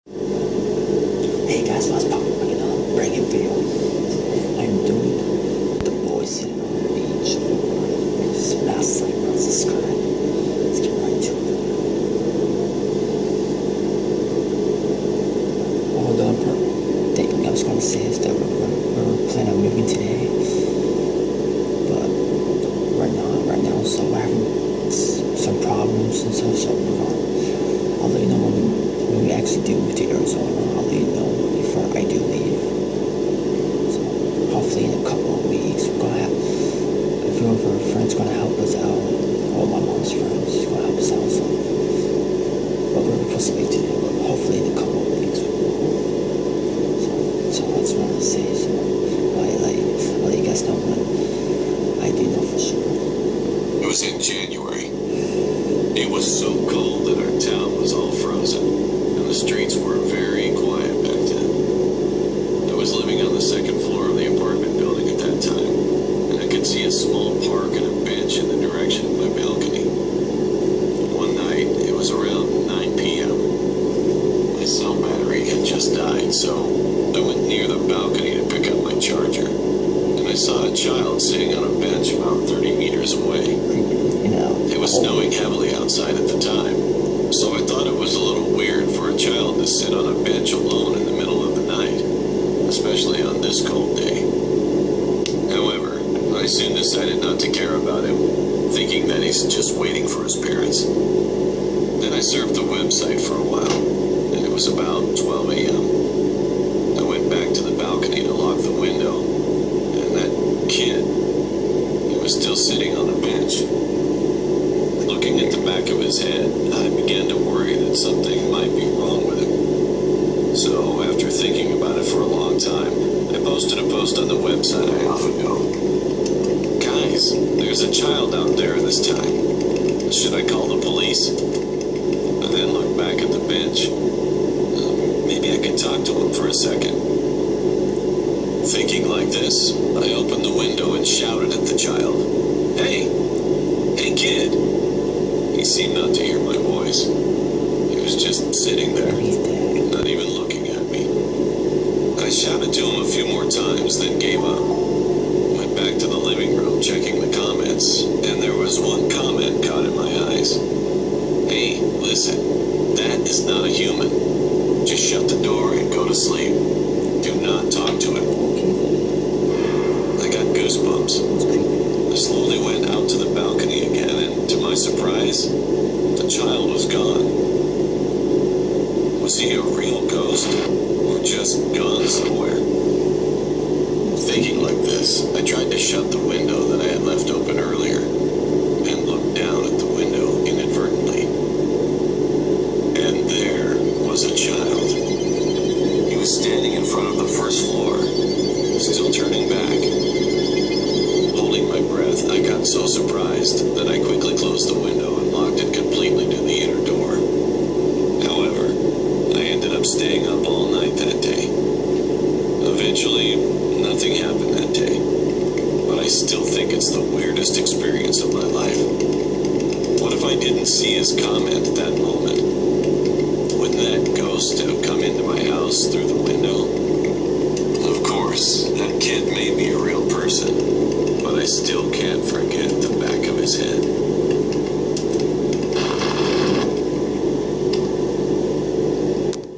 Hey guys, what's poppin'? Bring it on, bring it for you. I'm doing the boys sitting on the beach. Smash like subscribe. Let's get right to it. Hold on, thing I was gonna say is that we're planning on moving today, but right now, so we're having some problems and stuff. So I'll let you know when we actually do move to Arizona. I'll let you know before I do leave. So hopefully in a couple of weeks we're gonna have a few of our friends gonna help us out. All my mom's friends is gonna help us out. So, but we're supposed to be today. But hopefully in a couple of weeks we will. So that's what I say. So I'll let you guys know when I do know for sure. It was in January. It was so cold that our town was all frozen, and the streets were very quiet back then. I was living on the second floor of the apartment building at that time, and I could see a small park and a bench in the direction of my balcony. One night, it was around 9 p.m. My cell battery had just died, so I went near the balcony to pick up my charger, and I saw a child sitting on a bench about 30 meters away. It was snowing heavily outside at the time, so I thought it was a little weird for a child to sit on a bench alone in the middle of the night, especially on this cold day. However, I soon decided not to care about him, thinking that he's just waiting for his parents. Then I surfed the website for a while, and it was about 12 a.m. I went back to the balcony to lock the window, and that kid, he was still sitting on the bench. Looking at the back of his head, I began to worry that something might be wrong with him. So, after thinking about it for a long time, I posted a post on the website I often go. Guys, there's a child out there this time. Should I call the police? I then looked back at the bench. Maybe I could talk to him for a second. Thinking like this, I opened the window and shouted at the child. Hey! Hey kid! He seemed not to hear my voice. He was just sitting there, not even looking at me. I shouted to him a few more times, then gave up. Went back to the living room, checking the comments, and there was one comment caught in my eyes. Hey, listen, that is not a human. Just shut the door and go to sleep. Do not talk to him. I got goosebumps. I slowly went out to the balcony again, and to my surprise, the child was gone. Was he a real ghost, or just gone somewhere? Thinking like this, I tried to shut the window that I had left open earlier, and looked down at the window inadvertently. And there was a child. He was standing in front of the first floor, still turning back. Holding my breath, I got so surprised that I quickly closed the window and locked it completely to the inner door. However, I ended up staying up all night that day. Eventually, nothing happened that day, but I still think it's the weirdest experience of my life. What if I didn't see his comment at that moment? Wouldn't that ghost have come into my house through the window?